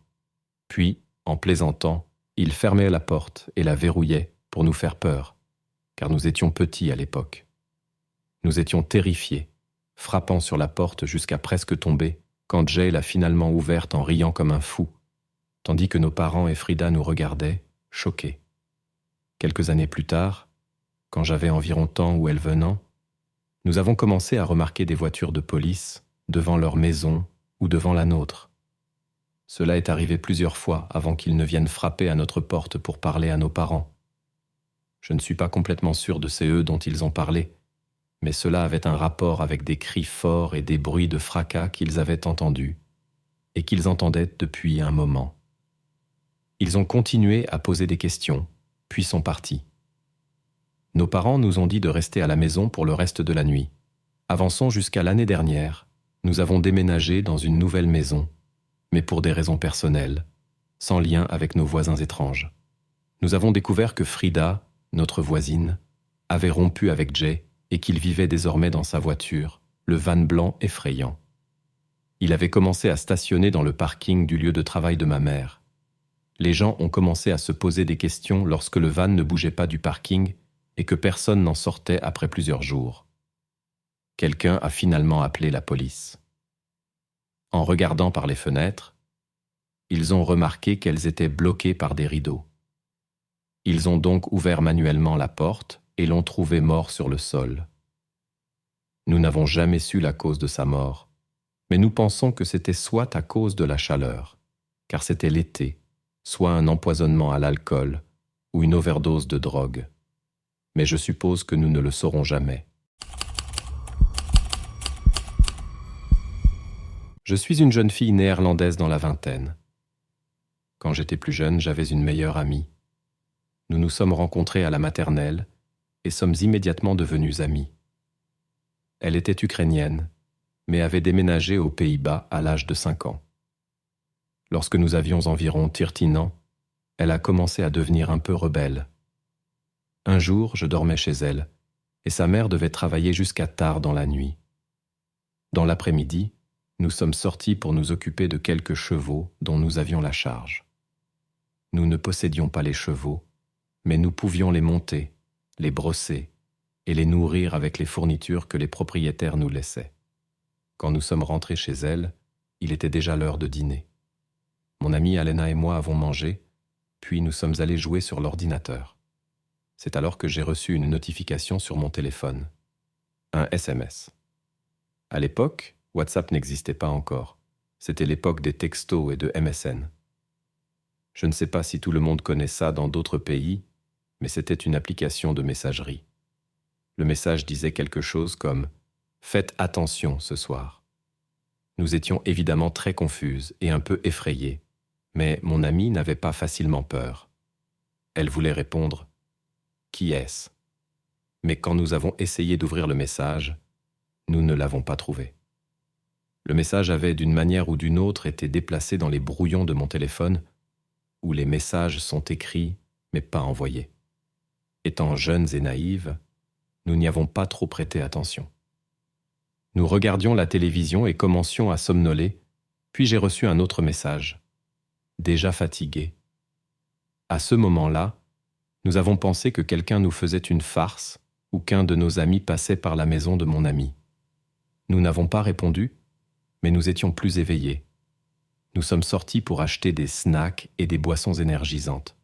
Puis, en plaisantant, ils fermaient la porte et la verrouillaient pour nous faire peur, car nous étions petits à l'époque. Nous étions terrifiés, frappant sur la porte jusqu'à presque tomber, quand Jay l'a finalement ouverte en riant comme un fou. tandis que nos parents et Frida nous regardaient, choqués. Quelques années plus tard, quand j'avais environ tant ou 11 ans, nous avons commencé à remarquer des voitures de police devant leur maison ou devant la nôtre. Cela est arrivé plusieurs fois avant qu'ils ne viennent frapper à notre porte pour parler à nos parents. Je ne suis pas complètement sûr de c'est eux dont ils ont parlé, mais cela avait un rapport avec des cris forts et des bruits de fracas qu'ils avaient entendus et qu'ils entendaient depuis un moment. Ils ont continué à poser des questions, puis sont partis. Nos parents nous ont dit de rester à la maison pour le reste de la nuit. Avançons jusqu'à l'année dernière, nous avons déménagé dans une nouvelle maison, mais pour des raisons personnelles, sans lien avec nos voisins étranges. Nous avons découvert que Frida, notre voisine, avait rompu avec Jay et qu'il vivait désormais dans sa voiture, le van blanc effrayant. Il avait commencé à stationner dans le parking du lieu de travail de ma mère. Les gens ont commencé à se poser des questions lorsque le van ne bougeait pas du parking et que personne n'en sortait après plusieurs jours. Quelqu'un a finalement appelé la police. En regardant par les fenêtres, ils ont remarqué qu'elles étaient bloquées par des rideaux. Ils ont donc ouvert manuellement la porte et l'ont trouvé mort sur le sol. Nous n'avons jamais su la cause de sa mort, mais nous pensons que c'était soit à cause de la chaleur, car c'était l'été, soit un empoisonnement à l'alcool ou une overdose de drogue. Mais je suppose que nous ne le saurons jamais. Je suis une jeune fille néerlandaise dans la vingtaine. Quand j'étais plus jeune, j'avais une meilleure amie. Nous nous sommes rencontrés à la maternelle et sommes immédiatement devenus amis. Elle était ukrainienne, mais avait déménagé aux Pays-Bas à l'âge de 5 ans. Lorsque nous avions environ 13 ans, elle a commencé à devenir un peu rebelle. Un jour, je dormais chez elle, et sa mère devait travailler jusqu'à tard dans la nuit. Dans l'après-midi, nous sommes sortis pour nous occuper de quelques chevaux dont nous avions la charge. Nous ne possédions pas les chevaux, mais nous pouvions les monter, les brosser et les nourrir avec les fournitures que les propriétaires nous laissaient. Quand nous sommes rentrés chez elle, il était déjà l'heure de dîner. Mon amie Alena et moi avons mangé, puis nous sommes allés jouer sur l'ordinateur. C'est alors que j'ai reçu une notification sur mon téléphone. Un SMS. À l'époque, WhatsApp n'existait pas encore. C'était l'époque des textos et de MSN. Je ne sais pas si tout le monde connaît ça dans d'autres pays, mais c'était une application de messagerie. Le message disait quelque chose comme « Faites attention ce soir ». Nous étions évidemment très confuses et un peu effrayées, mais mon amie n'avait pas facilement peur. Elle voulait répondre « Qui est-ce ?» Mais quand nous avons essayé d'ouvrir le message, nous ne l'avons pas trouvé. Le message avait d'une manière ou d'une autre été déplacé dans les brouillons de mon téléphone, où les messages sont écrits mais pas envoyés. Étant jeunes et naïves, nous n'y avons pas trop prêté attention. Nous regardions la télévision et commencions à somnoler, puis j'ai reçu un autre message. Déjà fatigué. À ce moment-là, nous avons pensé que quelqu'un nous faisait une farce ou qu'un de nos amis passait par la maison de mon ami. Nous n'avons pas répondu, mais nous étions plus éveillés. Nous sommes sortis pour acheter des snacks et des boissons énergisantes.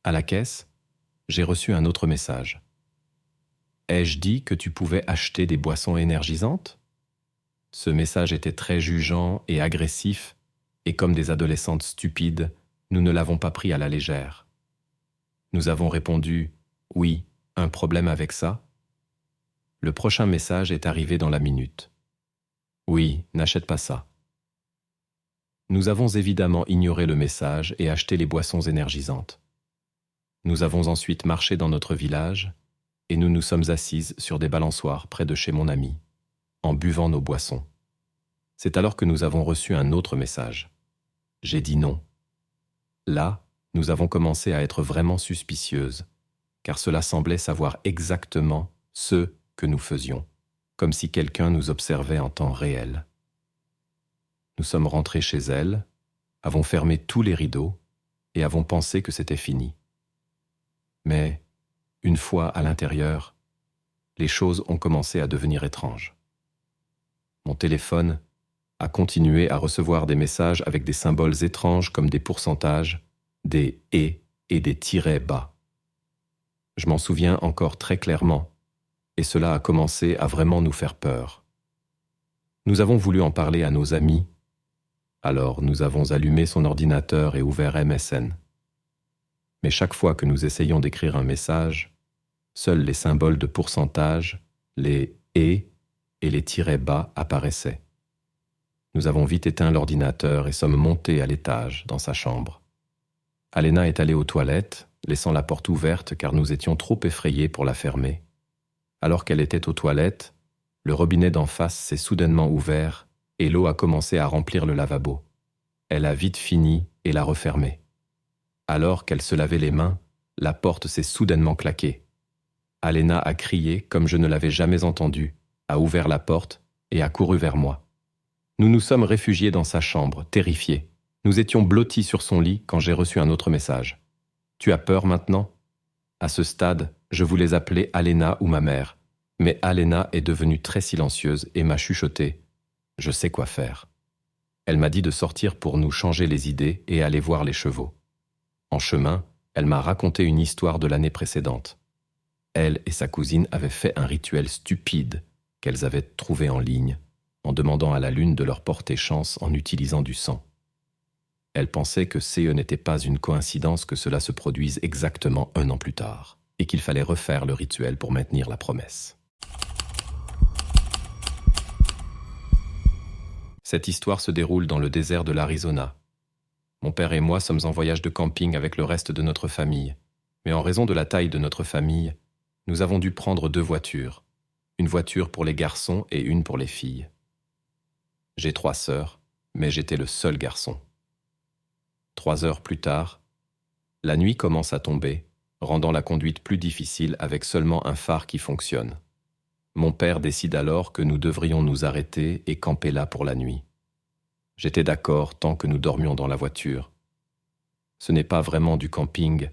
À la caisse, j'ai reçu un autre message. Ai-je dit que tu pouvais acheter des boissons énergisantes ? Ce message était très jugeant et agressif, et comme des adolescentes stupides, nous ne l'avons pas pris à la légère. Nous avons répondu « Oui, un problème avec ça ?» Le prochain message est arrivé dans la minute. « Oui, n'achète pas ça. » Nous avons évidemment ignoré le message et acheté les boissons énergisantes. Nous avons ensuite marché dans notre village et nous nous sommes assises sur des balançoires près de chez mon ami, en buvant nos boissons. C'est alors que nous avons reçu un autre message. J'ai dit non. Là, nous avons commencé à être vraiment suspicieuses, car cela semblait savoir exactement ce que nous faisions, comme si quelqu'un nous observait en temps réel. Nous sommes rentrés chez elle, avons fermé tous les rideaux et avons pensé que c'était fini. Mais, une fois à l'intérieur, les choses ont commencé à devenir étranges. Mon téléphone à continuer à recevoir des messages avec des symboles étranges comme des pourcentages, des « et » et des tirets bas. Je m'en souviens encore très clairement, et cela a commencé à vraiment nous faire peur. Nous avons voulu en parler à nos amis, alors nous avons allumé son ordinateur et ouvert MSN. Mais chaque fois que nous essayions d'écrire un message, seuls les symboles de pourcentage, les « et » les tirets bas apparaissaient. Nous avons vite éteint l'ordinateur et sommes montés à l'étage, dans sa chambre. Alena est allée aux toilettes, laissant la porte ouverte car nous étions trop effrayés pour la fermer. Alors qu'elle était aux toilettes, le robinet d'en face s'est soudainement ouvert et l'eau a commencé à remplir le lavabo. Elle a vite fini et l'a refermé. Alors qu'elle se lavait les mains, la porte s'est soudainement claquée. Alena a crié comme je ne l'avais jamais entendu, a ouvert la porte et a couru vers moi. Nous nous sommes réfugiés dans sa chambre, terrifiés. Nous étions blottis sur son lit quand j'ai reçu un autre message. « Tu as peur maintenant ?» À ce stade, je voulais appeler Alena ou ma mère, mais Alena est devenue très silencieuse et m'a chuchoté « Je sais quoi faire ». Elle m'a dit de sortir pour nous changer les idées et aller voir les chevaux. En chemin, elle m'a raconté une histoire de l'année précédente. Elle et sa cousine avaient fait un rituel stupide qu'elles avaient trouvé en ligne, en demandant à la lune de leur porter chance en utilisant du sang. Elle pensait que ce n'était pas une coïncidence que cela se produise exactement 1 an plus tard, et qu'il fallait refaire le rituel pour maintenir la promesse. Cette histoire se déroule dans le désert de l'Arizona. Mon père et moi sommes en voyage de camping avec le reste de notre famille, mais en raison de la taille de notre famille, nous avons dû prendre 2 voitures, une voiture pour les garçons et une pour les filles. J'ai 3 sœurs, mais j'étais le seul garçon. 3 heures plus tard, la nuit commence à tomber, rendant la conduite plus difficile avec seulement un phare qui fonctionne. Mon père décide alors que nous devrions nous arrêter et camper là pour la nuit. J'étais d'accord tant que nous dormions dans la voiture. Ce n'est pas vraiment du camping,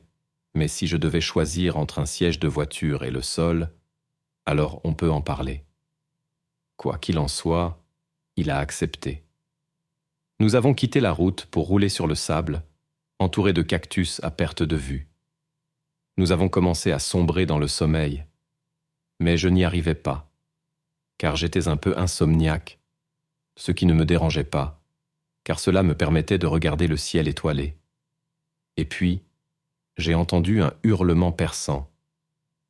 mais si je devais choisir entre un siège de voiture et le sol, alors on peut en parler. Quoi qu'il en soit, il a accepté. Nous avons quitté la route pour rouler sur le sable, entouré de cactus à perte de vue. Nous avons commencé à sombrer dans le sommeil, mais je n'y arrivais pas, car j'étais un peu insomniaque, ce qui ne me dérangeait pas, car cela me permettait de regarder le ciel étoilé. Et puis, j'ai entendu un hurlement perçant,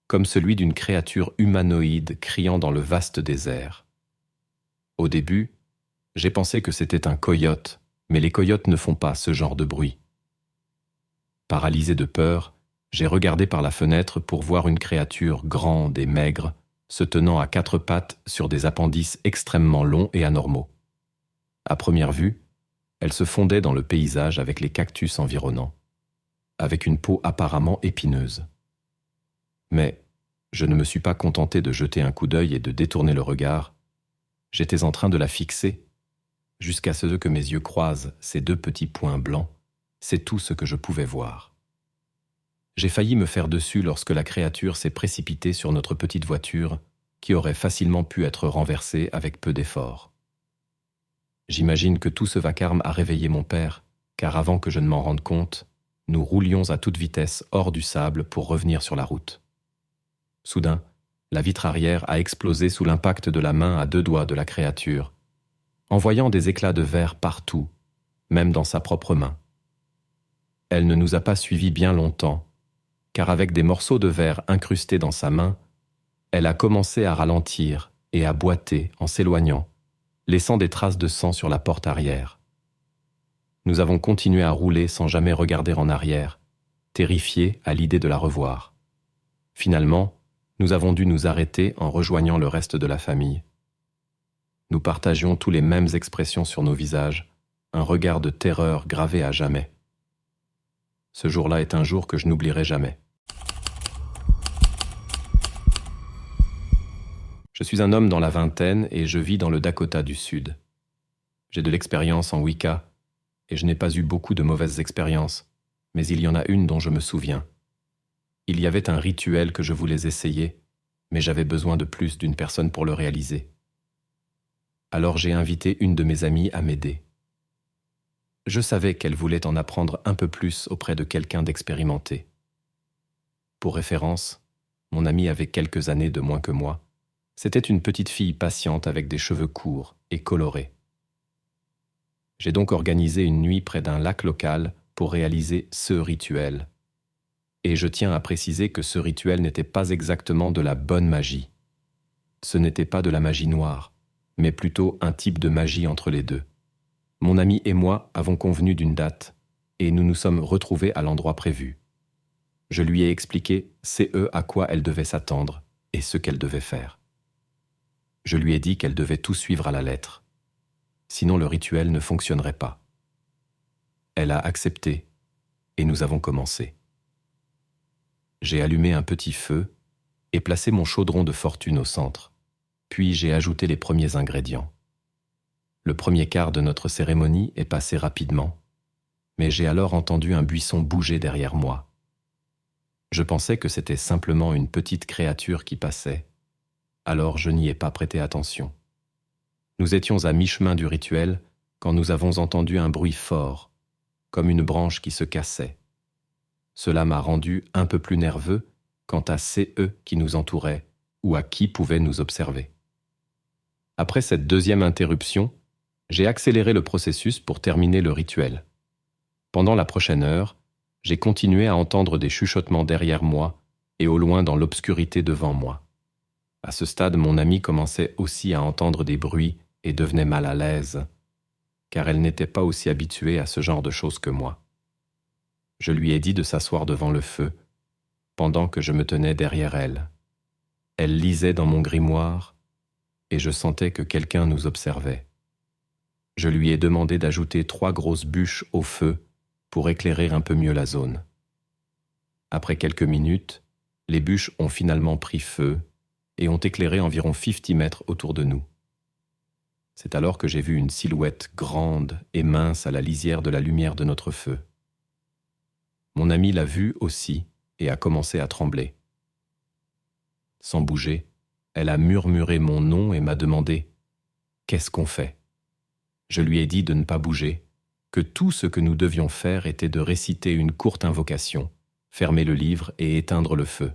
comme celui d'une créature humanoïde criant dans le vaste désert. Au début, j'ai pensé que c'était un coyote, mais les coyotes ne font pas ce genre de bruit. Paralysé de peur, j'ai regardé par la fenêtre pour voir une créature grande et maigre, se tenant à 4 pattes sur des appendices extrêmement longs et anormaux. À première vue, elle se fondait dans le paysage avec les cactus environnants, avec une peau apparemment épineuse. Mais je ne me suis pas contenté de jeter un coup d'œil et de détourner le regard. J'étais en train de la fixer, jusqu'à ce que mes yeux croisent ces 2 petits points blancs. C'est tout ce que je pouvais voir. J'ai failli me faire dessus lorsque la créature s'est précipitée sur notre petite voiture, qui aurait facilement pu être renversée avec peu d'efforts. J'imagine que tout ce vacarme a réveillé mon père, car avant que je ne m'en rende compte, nous roulions à toute vitesse hors du sable pour revenir sur la route. Soudain, la vitre arrière a explosé sous l'impact de la main à 2 doigts de la créature, envoyant des éclats de verre partout, même dans sa propre main. Elle ne nous a pas suivis bien longtemps, car avec des morceaux de verre incrustés dans sa main, elle a commencé à ralentir et à boiter en s'éloignant, laissant des traces de sang sur la porte arrière. Nous avons continué à rouler sans jamais regarder en arrière, terrifiés à l'idée de la revoir. Finalement, nous avons dû nous arrêter en rejoignant le reste de la famille. Nous partagions tous les mêmes expressions sur nos visages, un regard de terreur gravé à jamais. Ce jour-là est un jour que je n'oublierai jamais. Je suis un homme dans la vingtaine et je vis dans le Dakota du Sud. J'ai de l'expérience en Wicca et je n'ai pas eu beaucoup de mauvaises expériences, mais il y en a une dont je me souviens. Il y avait un rituel que je voulais essayer, mais j'avais besoin de plus d'une personne pour le réaliser. Alors j'ai invité une de mes amies à m'aider. Je savais qu'elle voulait en apprendre un peu plus auprès de quelqu'un d'expérimenté. Pour référence, mon amie avait quelques années de moins que moi. C'était une petite fille patiente avec des cheveux courts et colorés. J'ai donc organisé une nuit près d'un lac local pour réaliser ce rituel. Et je tiens à préciser que ce rituel n'était pas exactement de la bonne magie. Ce n'était pas de la magie noire, mais plutôt un type de magie entre les deux. Mon ami et moi avons convenu d'une date, et nous nous sommes retrouvés à l'endroit prévu. Je lui ai expliqué à quoi elle devait s'attendre et ce qu'elle devait faire. Je lui ai dit qu'elle devait tout suivre à la lettre. Sinon le rituel ne fonctionnerait pas. Elle a accepté, et nous avons commencé. J'ai allumé un petit feu et placé mon chaudron de fortune au centre. Puis j'ai ajouté les premiers ingrédients. Le premier quart de notre cérémonie est passé rapidement, mais j'ai alors entendu un buisson bouger derrière moi. Je pensais que c'était simplement une petite créature qui passait, alors je n'y ai pas prêté attention. Nous étions à mi-chemin du rituel quand nous avons entendu un bruit fort, comme une branche qui se cassait. Cela m'a rendu un peu plus nerveux quant à qui nous entouraient ou à qui pouvait nous observer. Après cette deuxième interruption, j'ai accéléré le processus pour terminer le rituel. Pendant la prochaine heure, j'ai continué à entendre des chuchotements derrière moi et au loin dans l'obscurité devant moi. À ce stade, mon amie commençait aussi à entendre des bruits et devenait mal à l'aise, car elle n'était pas aussi habituée à ce genre de choses que moi. Je lui ai dit de s'asseoir devant le feu, pendant que je me tenais derrière elle. Elle lisait dans mon grimoire, et je sentais que quelqu'un nous observait. Je lui ai demandé d'ajouter 3 grosses bûches au feu pour éclairer un peu mieux la zone. Après quelques minutes, les bûches ont finalement pris feu et ont éclairé environ 50 mètres autour de nous. C'est alors que j'ai vu une silhouette grande et mince à la lisière de la lumière de notre feu. Mon amie l'a vue aussi et a commencé à trembler. Sans bouger, elle a murmuré mon nom et m'a demandé « Qu'est-ce qu'on fait ?» Je lui ai dit de ne pas bouger, que tout ce que nous devions faire était de réciter une courte invocation, fermer le livre et éteindre le feu.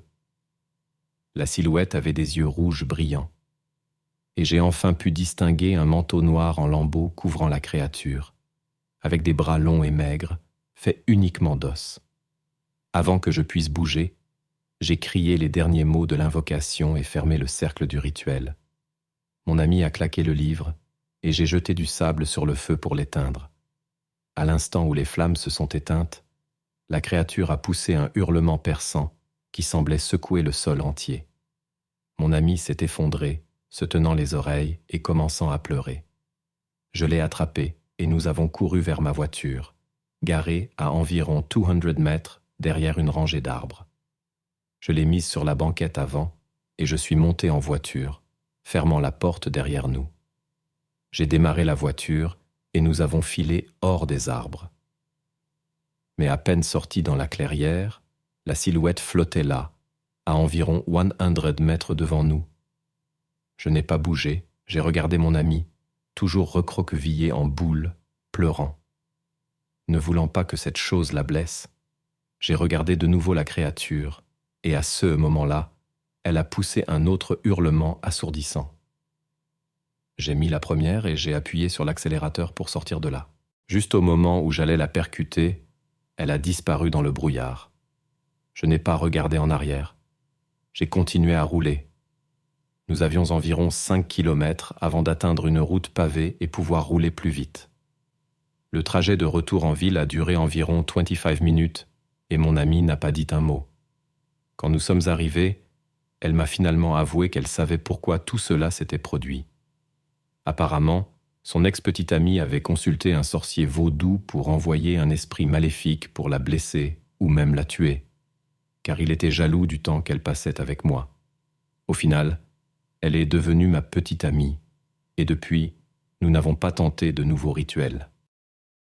La silhouette avait des yeux rouges brillants, et j'ai enfin pu distinguer un manteau noir en lambeaux couvrant la créature, avec des bras longs et maigres, faits uniquement d'os. Avant que je puisse bouger, j'ai crié les derniers mots de l'invocation et fermé le cercle du rituel. Mon ami a claqué le livre, et j'ai jeté du sable sur le feu pour l'éteindre. À l'instant où les flammes se sont éteintes, la créature a poussé un hurlement perçant qui semblait secouer le sol entier. Mon ami s'est effondré, se tenant les oreilles et commençant à pleurer. Je l'ai attrapé et nous avons couru vers ma voiture, garée à environ 200 mètres derrière une rangée d'arbres. Je l'ai mise sur la banquette avant et je suis monté en voiture, fermant la porte derrière nous. J'ai démarré la voiture et nous avons filé hors des arbres. Mais à peine sortis dans la clairière, la silhouette flottait là, à environ 100 mètres devant nous. Je n'ai pas bougé, j'ai regardé mon ami, toujours recroquevillé en boule, pleurant. Ne voulant pas que cette chose la blesse, j'ai regardé de nouveau la créature, et à ce moment-là, elle a poussé un autre hurlement assourdissant. J'ai mis la première et j'ai appuyé sur l'accélérateur pour sortir de là. Juste au moment où j'allais la percuter, elle a disparu dans le brouillard. Je n'ai pas regardé en arrière. J'ai continué à rouler. Nous avions environ 5 kilomètres avant d'atteindre une route pavée et pouvoir rouler plus vite. Le trajet de retour en ville a duré environ 25 minutes et mon amie n'a pas dit un mot. Quand nous sommes arrivés, elle m'a finalement avoué qu'elle savait pourquoi tout cela s'était produit. Apparemment, son ex-petite amie avait consulté un sorcier vaudou pour envoyer un esprit maléfique pour la blesser ou même la tuer, car il était jaloux du temps qu'elle passait avec moi. Au final, elle est devenue ma petite amie, et depuis, nous n'avons pas tenté de nouveaux rituels.